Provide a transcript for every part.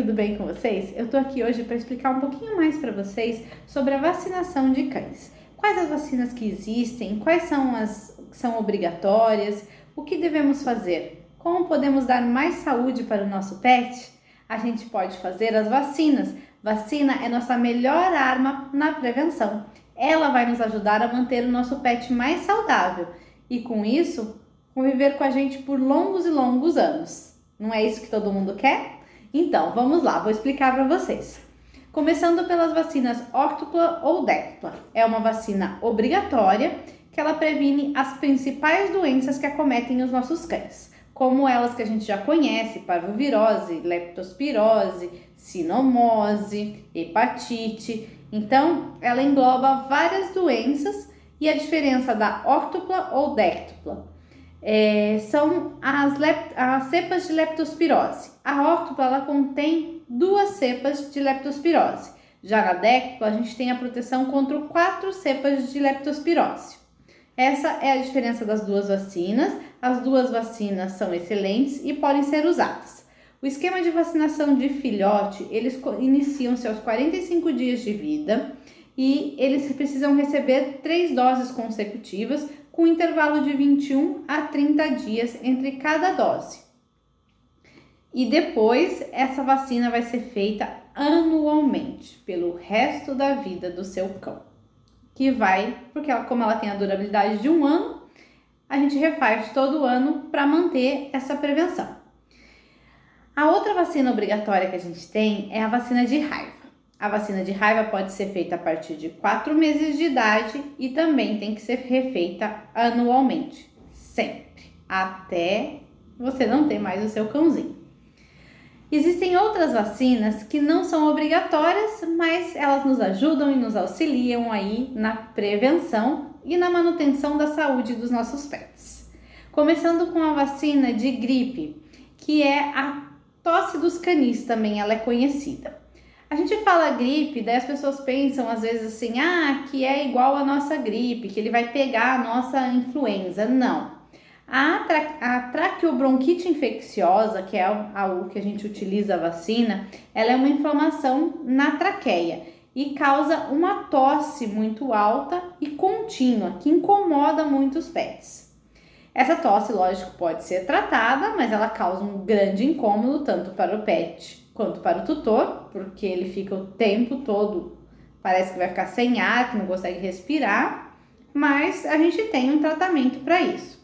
Tudo bem com vocês? Eu tô aqui hoje para explicar um pouquinho mais para vocês sobre a vacinação de cães. Quais as vacinas que existem, quais são as que são obrigatórias, o que devemos fazer, como podemos dar mais saúde para o nosso pet? A gente pode fazer as vacinas. Vacina é nossa melhor arma na prevenção. Ela vai nos ajudar a manter o nosso pet mais saudável e com isso conviver com a gente por longos e longos anos. Não é isso que todo mundo quer? Então, vamos lá, vou explicar para vocês. Começando pelas vacinas óctupla ou décupla. É uma vacina obrigatória que ela previne as principais doenças que acometem os nossos cães, como elas que a gente já conhece, parvovirose, leptospirose, sinomose, hepatite. Então, ela engloba várias doenças e a diferença da óctupla ou décupla são as cepas de leptospirose. A óctupla ela contém 2 cepas de leptospirose. Já na décupla a gente tem a proteção contra 4 cepas de leptospirose. Essa é a diferença das duas vacinas. As duas vacinas são excelentes e podem ser usadas. O esquema de vacinação de filhote, eles iniciam-se aos 45 dias de vida e eles precisam receber 3 doses consecutivas com intervalo de 21 a 30 dias entre cada dose. E depois, essa vacina vai ser feita anualmente, pelo resto da vida do seu cão. Porque como ela tem a durabilidade de 1 ano, a gente refaz todo ano para manter essa prevenção. A outra vacina obrigatória que a gente tem é a vacina de raiva. A vacina de raiva pode ser feita a partir de 4 meses de idade e também tem que ser refeita anualmente, sempre, até você não ter mais o seu cãozinho. Existem outras vacinas que não são obrigatórias, mas elas nos ajudam e nos auxiliam aí na prevenção e na manutenção da saúde dos nossos pets. Começando com a vacina de gripe, que é a tosse dos canis, também ela é conhecida. A gente fala gripe, daí as pessoas pensam às vezes assim, que é igual a nossa gripe, que ele vai pegar a nossa influenza. Não. A traqueobronquite infecciosa, que é o que a gente utiliza a vacina, ela é uma inflamação na traqueia e causa uma tosse muito alta e contínua, que incomoda muito os pets. Essa tosse, lógico, pode ser tratada, mas ela causa um grande incômodo tanto para o pet quanto para o tutor, porque ele fica o tempo todo, parece que vai ficar sem ar, que não consegue respirar, mas a gente tem um tratamento para isso.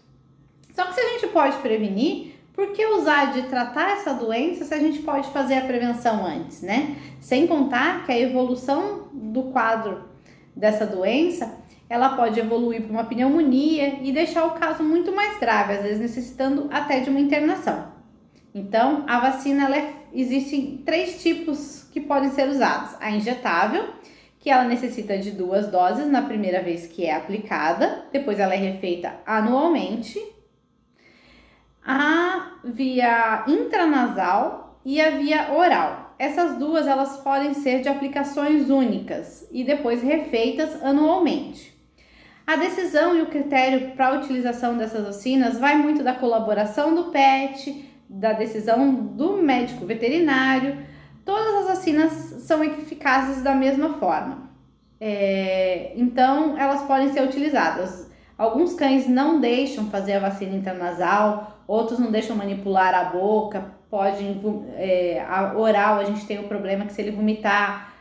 Só que se a gente pode prevenir, por que usar de tratar essa doença se a gente pode fazer a prevenção antes, né? Sem contar que a evolução do quadro dessa doença, ela pode evoluir para uma pneumonia e deixar o caso muito mais grave, às vezes necessitando até de uma internação. Então, a vacina, existem 3 tipos que podem ser usados. A injetável, que ela necessita de 2 doses na primeira vez que é aplicada, depois ela é refeita anualmente. A via intranasal e a via oral. Essas duas, elas podem ser de aplicações únicas e depois refeitas anualmente. A decisão e o critério para a utilização dessas vacinas vai muito da colaboração do pet, da decisão do médico veterinário. Todas as vacinas são eficazes da mesma forma. Então, elas podem ser utilizadas. Alguns cães não deixam fazer a vacina intranasal, outros não deixam manipular a boca. A oral, a gente tem o problema que se ele vomitar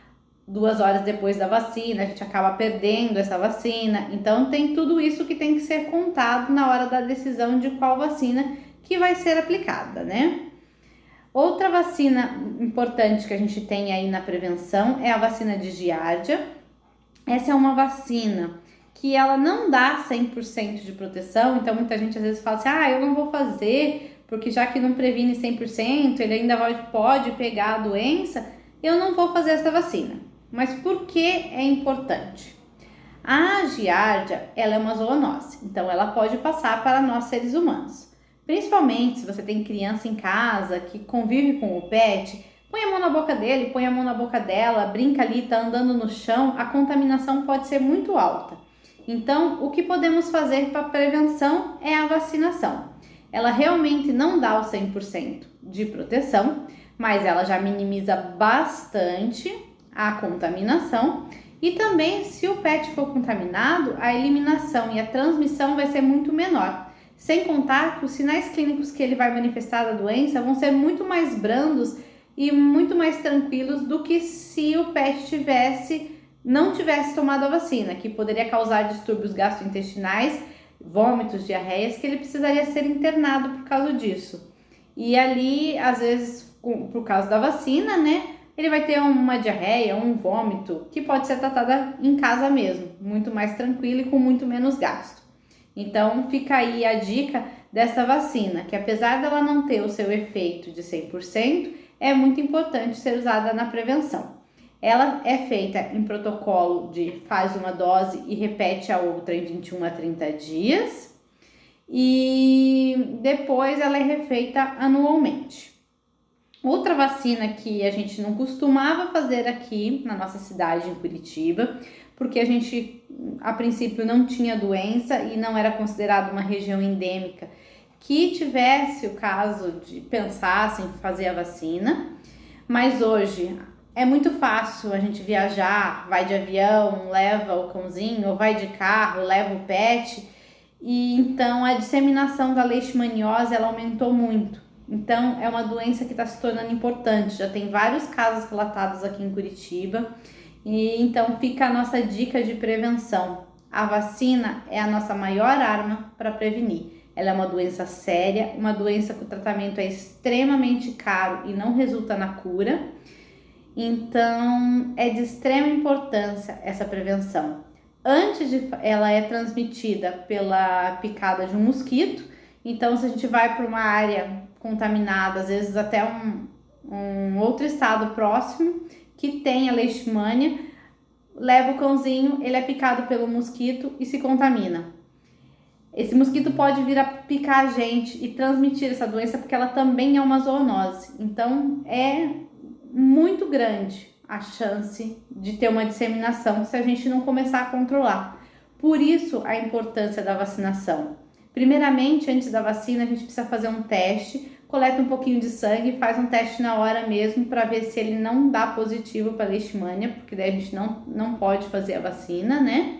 2 horas depois da vacina, a gente acaba perdendo essa vacina. Então, tem tudo isso que tem que ser contado na hora da decisão de qual vacina que vai ser aplicada, né? Outra vacina importante que a gente tem aí na prevenção é a vacina de giardia. Essa é uma vacina que ela não dá 100% de proteção, então muita gente às vezes fala assim, eu não vou fazer, porque já que não previne 100%, ele ainda pode pegar a doença, eu não vou fazer essa vacina. Mas por que é importante? A giardia, ela é uma zoonose, então ela pode passar para nós seres humanos. Principalmente se você tem criança em casa que convive com o pet, põe a mão na boca dele, põe a mão na boca dela, brinca ali, tá andando no chão, a contaminação pode ser muito alta. Então, o que podemos fazer para prevenção é a vacinação. Ela realmente não dá o 100% de proteção, mas ela já minimiza bastante a contaminação. E também, se o pet for contaminado, a eliminação e a transmissão vai ser muito menor. Sem contar que os sinais clínicos que ele vai manifestar da doença vão ser muito mais brandos e muito mais tranquilos do que se o pet não tivesse tomado a vacina, que poderia causar distúrbios gastrointestinais, vômitos, diarreias, que ele precisaria ser internado por causa disso. E ali, às vezes, por causa da vacina, né, ele vai ter uma diarreia, um vômito, que pode ser tratada em casa mesmo, muito mais tranquilo e com muito menos gasto. Então, fica aí a dica dessa vacina, que apesar dela não ter o seu efeito de 100%, é muito importante ser usada na prevenção. Ela é feita em protocolo de faz uma dose e repete a outra em 21 a 30 dias. E depois ela é refeita anualmente. Outra vacina que a gente não costumava fazer aqui na nossa cidade, em Curitiba, porque a gente, a princípio, não tinha doença e não era considerado uma região endêmica que tivesse o caso de pensar em fazer a vacina. Mas hoje é muito fácil a gente viajar, vai de avião, leva o cãozinho, ou vai de carro, leva o pet. E então a disseminação da leishmaniose ela aumentou muito. Então é uma doença que está se tornando importante. Já tem vários casos relatados aqui em Curitiba. E então fica a nossa dica de prevenção. A vacina é a nossa maior arma para prevenir. Ela é uma doença séria, uma doença que o tratamento é extremamente caro e não resulta na cura. Então é de extrema importância essa prevenção. Ela é transmitida pela picada de um mosquito. Então se a gente vai para uma área contaminada, às vezes até um outro estado próximo que tem a leishmania, leva o cãozinho, ele é picado pelo mosquito e se contamina. Esse mosquito pode vir a picar a gente e transmitir essa doença porque ela também é uma zoonose. Então é muito grande a chance de ter uma disseminação se a gente não começar a controlar. Por isso a importância da vacinação. Primeiramente, antes da vacina, a gente precisa fazer um teste, coleta um pouquinho de sangue, faz um teste na hora mesmo para ver se ele não dá positivo para leishmania, porque daí a gente não pode fazer a vacina, né?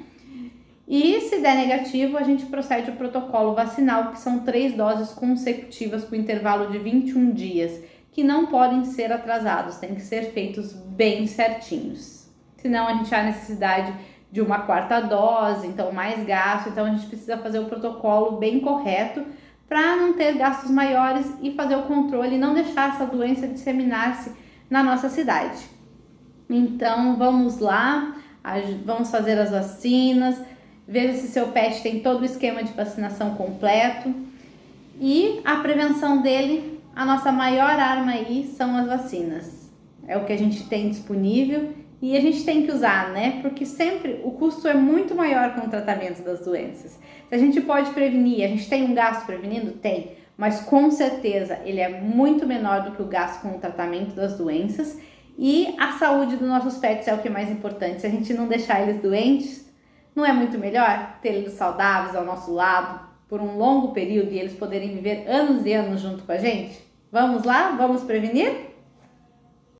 E se der negativo, a gente procede ao protocolo vacinal, que são 3 doses consecutivas com intervalo de 21 dias, que não podem ser atrasados, tem que ser feitos bem certinhos. Senão a gente há necessidade de uma 4ª dose, então mais gasto, então a gente precisa fazer o protocolo bem correto para não ter gastos maiores e fazer o controle e não deixar essa doença disseminar-se na nossa cidade. Então vamos lá, vamos fazer as vacinas, veja se seu pet tem todo o esquema de vacinação completo e a prevenção dele, a nossa maior arma aí são as vacinas. É o que a gente tem disponível e a gente tem que usar, né? Porque sempre o custo é muito maior com o tratamento das doenças. Se a gente pode prevenir, a gente tem um gasto prevenindo? Tem, mas com certeza ele é muito menor do que o gasto com o tratamento das doenças. E a saúde dos nossos pets é o que é mais importante. Se a gente não deixar eles doentes, não é muito melhor ter eles saudáveis ao nosso lado por um longo período e eles poderem viver anos e anos junto com a gente? Vamos lá? Vamos prevenir?